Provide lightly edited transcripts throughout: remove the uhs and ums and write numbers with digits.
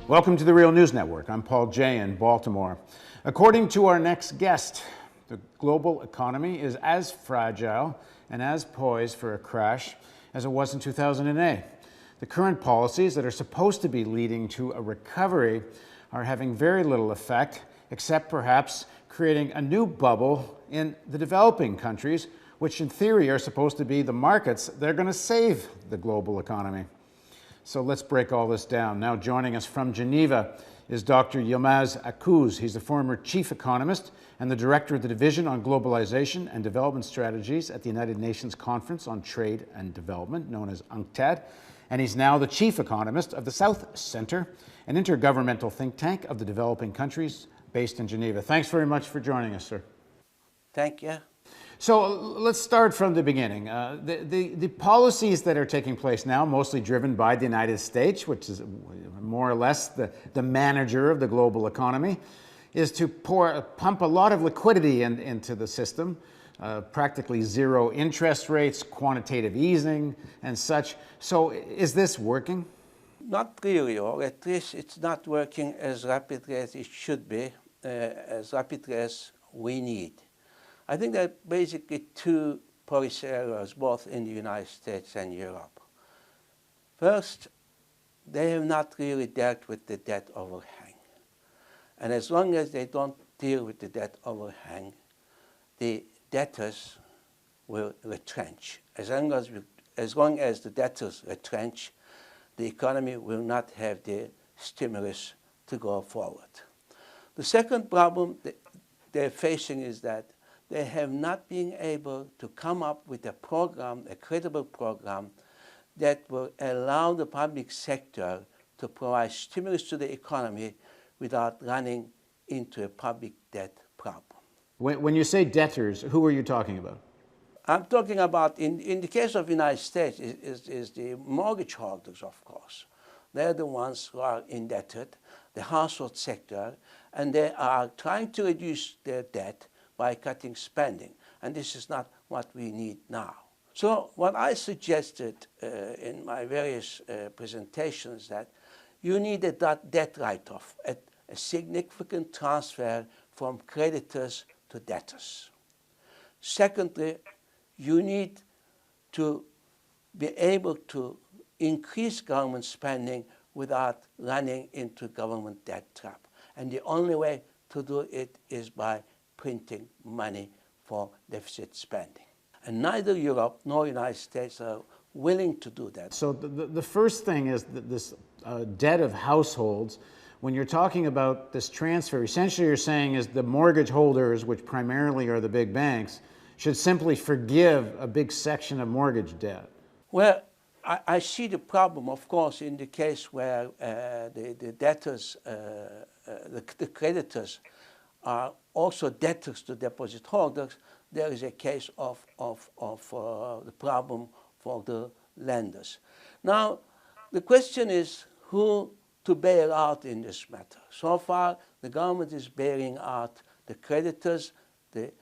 Welcome to the Real News Network. I'm Poul Jay in Baltimore. According to our next guest, the global economy is as fragile and as poised for a crash as it was in 2008. The current policies that are supposed to be leading to a recovery are having very little effect, except perhaps creating a new bubble in the developing countries, which in theory are supposed to be the markets that are going to save the global economy. So let's break all this down. Now joining us from Geneva is Dr. Yilmaz Akyüz. He's the former chief economist and the director of the Division on Globalization and Development Strategies at the United Nations Conference on Trade and Development, known as UNCTAD. And he's now the chief economist of the South Center, an intergovernmental think tank of the developing countries based in Geneva. Thanks very much for joining us, sir. Thank you. So let's start from the beginning. The policies that are taking place now, mostly driven by the United States, which is more or less the manager of the global economy, is to pump a lot of liquidity into the system, practically zero interest rates, quantitative easing, and such. So is this working? Not really, or at least it's not working as rapidly as it should be, as rapidly as we need. I think there are basically two policy areas, both in the United States and Europe. First, they have not really dealt with the debt overhang. And as long as they don't deal with the debt overhang, the debtors will retrench. As long as the debtors retrench, the economy will not have the stimulus to go forward. The second problem they're facing is that they have not been able to come up with a program, a credible program, that will allow the public sector to provide stimulus to the economy without running into a public debt problem. When you say debtors, who are you talking about? I'm talking about, in the case of the United States, is the mortgage holders, of course. They're the ones who are indebted, the household sector, and they are trying to reduce their debt by cutting spending. And this is not what we need now. So what I suggested in my various presentations that you need a debt write-off, a significant transfer from creditors to debtors. Secondly, you need to be able to increase government spending without running into government debt trap. And the only way to do it is by printing money for deficit spending. And neither Europe nor the United States are willing to do that. So the first thing is this debt of households. When you're talking about this transfer, essentially you're saying is the mortgage holders, which primarily are the big banks, should simply forgive a big section of mortgage debt. Well, I see the problem, of course, in the case where the debtors, the creditors are also debtors to deposit holders. There is a case of the problem for the lenders. Now, the question is who to bail out in this matter. So far, the government is bailing out the creditors, that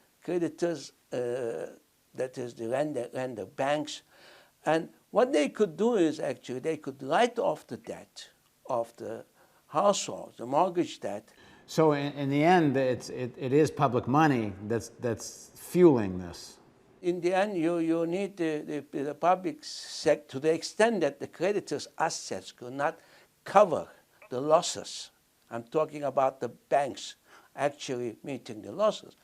is the lender banks. And what they could do is actually they could write off the debt of the households, the mortgage debt. So in the end, it is public money that's fueling this. In the end, you need the public sector to the extent that the creditors' assets could not cover the losses. I'm talking about the banks actually meeting the losses.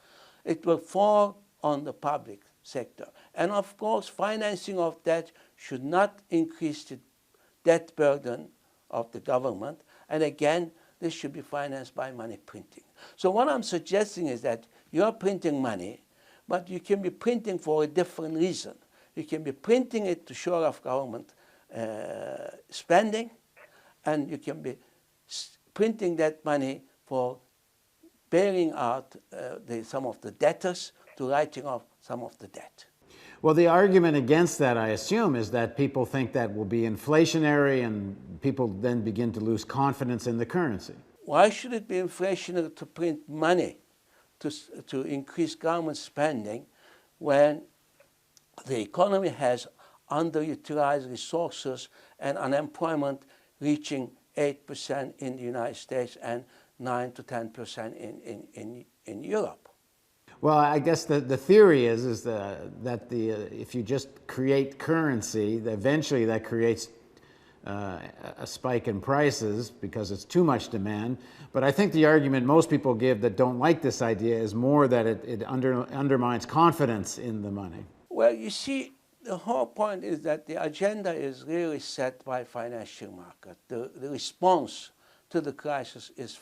It will fall on the public sector. And of course, financing of debt should not increase the debt burden of the government. And again, this should be financed by money printing. So what I'm suggesting is that you're printing money, but you can be printing for a different reason. You can be printing it to shore up government spending, and you can be printing that money for bailing out some of the debtors to writing off some of the debt. Well, the argument against that, I assume, is that people think that will be inflationary and people then begin to lose confidence in the currency. Why should it be inflationary to print money to increase government spending when the economy has underutilized resources and unemployment reaching 8% in the United States and 9 to 10% in Europe. Well, I guess the theory is that if you just create currency, eventually that creates a spike in prices because it's too much demand. But I think the argument most people give that don't like this idea is more that it undermines confidence in the money. Well, you see, the whole point is that the agenda is really set by financial market. The response to the crisis is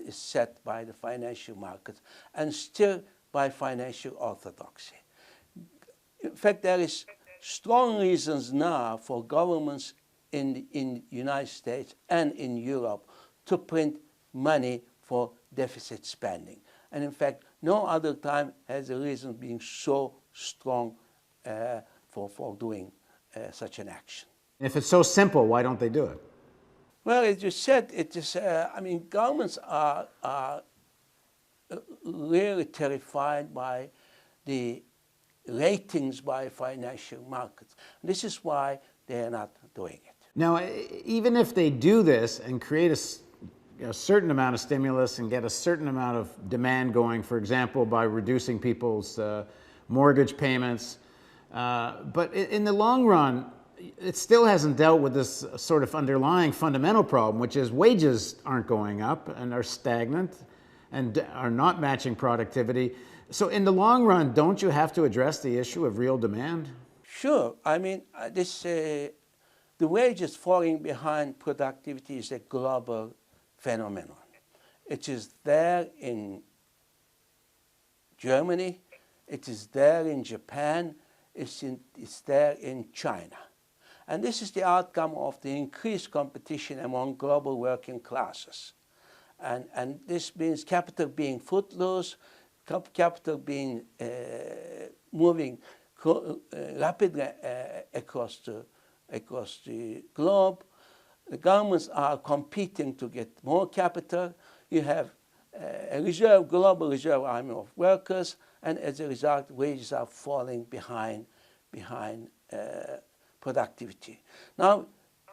set by the financial markets and still by financial orthodoxy. In fact, there is strong reasons now for governments in the United States and in Europe to print money for deficit spending. And in fact, no other time has the reason been so strong for doing such an action. If it's so simple, why don't they do it? Well, as you said, it is, I mean, governments are really terrified by the ratings by financial markets. This is why they are not doing it. Now, even if they do this and create a certain amount of stimulus and get a certain amount of demand going, for example, by reducing people's mortgage payments, but in the long run, it still hasn't dealt with this sort of underlying fundamental problem, which is wages aren't going up and are stagnant and are not matching productivity. So in the long run, don't you have to address the issue of real demand? Sure. I mean, the wages falling behind productivity is a global phenomenon. It is there in Germany, it is there in Japan, it's there in China. And this is the outcome of the increased competition among global working classes. And this means capital being footloose, capital being moving rapidly across the globe. The governments are competing to get more capital. You have a global reserve army of workers, and as a result, wages are falling behind productivity. Now,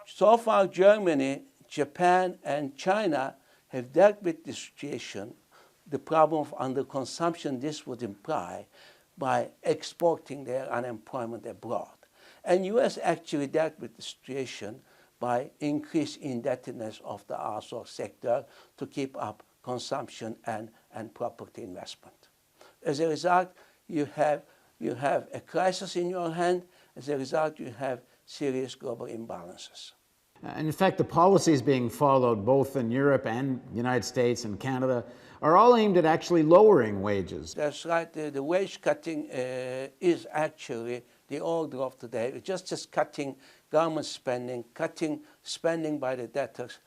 so far, Germany, Japan, and China have dealt with this situation, the problem of underconsumption this would imply, by exporting their unemployment abroad. And U.S. actually dealt with the situation by increased indebtedness of the outsourced sector to keep up consumption and property investment. As a result, you have a crisis in your hand. As a result, you have serious global imbalances. And in fact, the policies being followed both in Europe and the United States and Canada are all aimed at actually lowering wages. That's right. The wage cutting is actually the order of the day. It's just cutting government spending, cutting spending by the debtors,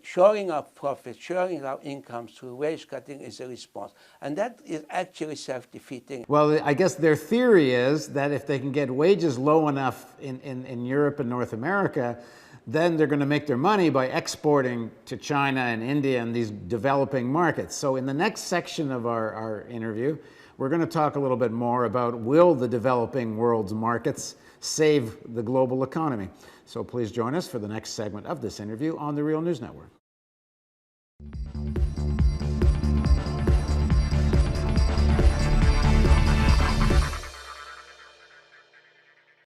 shoring up profits, shoring up incomes through wage cutting is a response. And that is actually self-defeating. Well, I guess their theory is that if they can get wages low enough in Europe and North America, then they're going to make their money by exporting to China and India and these developing markets. So in the next section of our interview, we're going to talk a little bit more about will the developing world's markets save the global economy. So please join us for the next segment of this interview on the Real News Network.